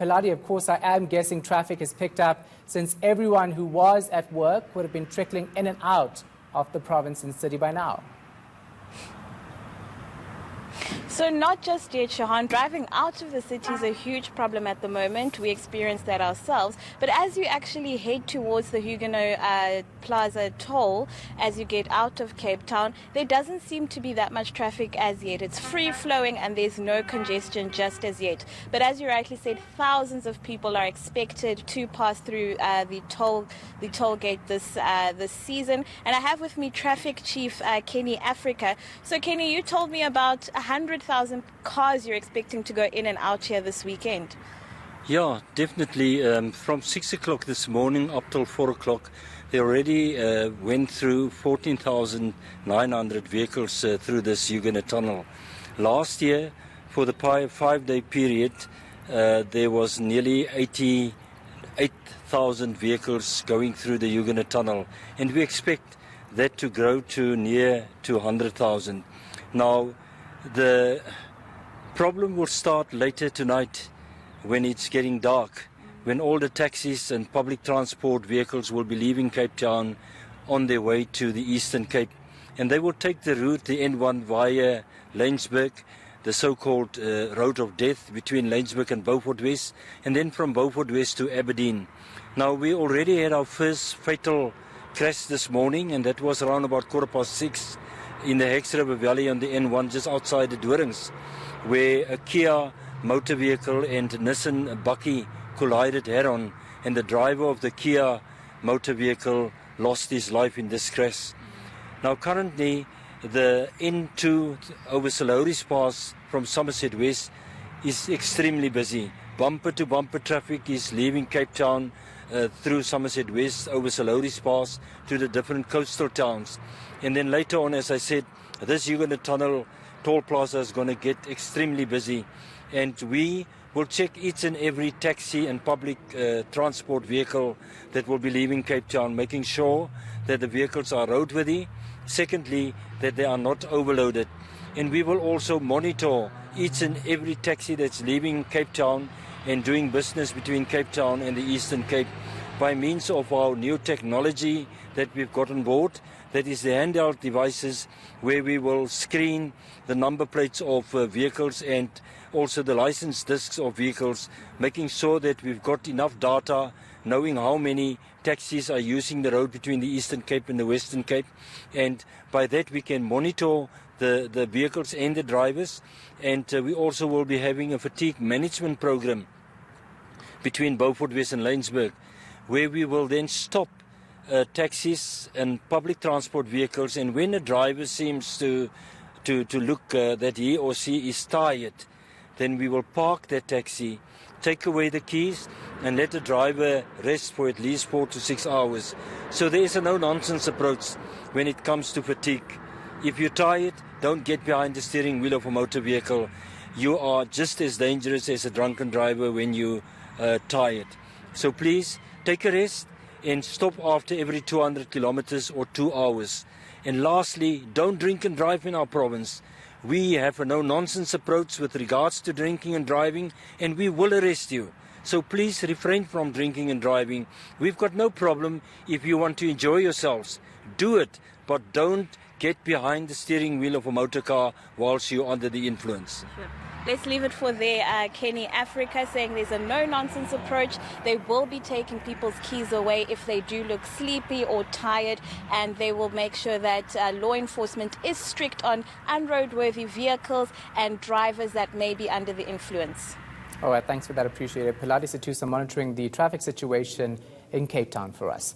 Pilati, of course, I am guessing traffic has picked up since everyone who was at work would have been trickling in and out of the province and city by now. So not just yet, Shahan. Driving out of the city is a huge problem at the moment. We experience that ourselves. But as you actually head towards the Huguenot Plaza toll, as you get out of Cape Town, there doesn't seem to be that much traffic as yet. It's free-flowing and there's no congestion just as yet. But as you rightly said, thousands of people are expected to pass through the toll gate this season. And I have with me Traffic Chief Courtey Africa. So Kenny, you told me about 100,000 cars you're expecting to go in and out here this weekend. Yeah, definitely. From 6 o'clock this morning up till 4 o'clock, they already went through 14,900 vehicles through this Huguenot tunnel. Last year, for the 5-day period, there was nearly 88,000 vehicles going through the Huguenot tunnel, and we expect that to grow to near to 100,000. Now, the problem will start later tonight when it's getting dark, when all the taxis and public transport vehicles will be leaving Cape Town on their way to the Eastern Cape. And they will take the route, the N1 via Laingsburg, the so-called road of death between Laingsburg and Beaufort West, and then from Beaufort West to Aberdeen. Now, we already had our first fatal crash this morning, and that was around about 6:15 in the Hex River Valley on the N1 just outside the Dorings, where a Kia motor vehicle and Nissan Bakkie collided head-on, and the driver of the Kia motor vehicle lost his life in this crash. Now currently the N2 over Saloris Pass from Somerset West is extremely busy. Bumper-to-bumper traffic is leaving Cape Town through Somerset West over Saloris Pass to the different coastal towns. And then later on, as I said, this Huguenot Tunnel toll plaza is going to get extremely busy. And we will check each and every taxi and public transport vehicle that will be leaving Cape Town, making sure that the vehicles are roadworthy. Secondly, that they are not overloaded. And we will also monitor each and every taxi that's leaving Cape Town and doing business between Cape Town and the Eastern Cape by means of our new technology that we've got on board. That is the handheld devices where we will screen the number plates of vehicles and also the license discs of vehicles, making sure that we've got enough data, knowing how many taxis are using the road between the Eastern Cape and the Western Cape. And by that we can monitor the vehicles and the drivers. And we also will be having a fatigue management program between Beaufort West and Laingsburg, where we will then stop taxis and public transport vehicles, and when a driver seems to look that he or she is tired, then we will park that taxi, take away the keys, and let the driver rest for at least 4 to 6 hours. So there is a no-nonsense approach when it comes to fatigue. If you're tired, don't get behind the steering wheel of a motor vehicle. You are just as dangerous as a drunken driver when you're tired. So please, take a rest and stop after every 200 kilometers or 2 hours. And lastly, don't drink and drive in our province. We have a no-nonsense approach with regards to drinking and driving, and we will arrest you. So please refrain from drinking and driving. We've got no problem if you want to enjoy yourselves. Do it, but don't get behind the steering wheel of a motor car whilst you're under the influence. Sure. Let's leave it for there. Courtey Africa saying there's a no-nonsense approach. They will be taking people's keys away if they do look sleepy or tired, and they will make sure that law enforcement is strict on unroadworthy vehicles and drivers that may be under the influence. All right, thanks for that. Appreciate it. Pilati Situsa monitoring the traffic situation in Cape Town for us.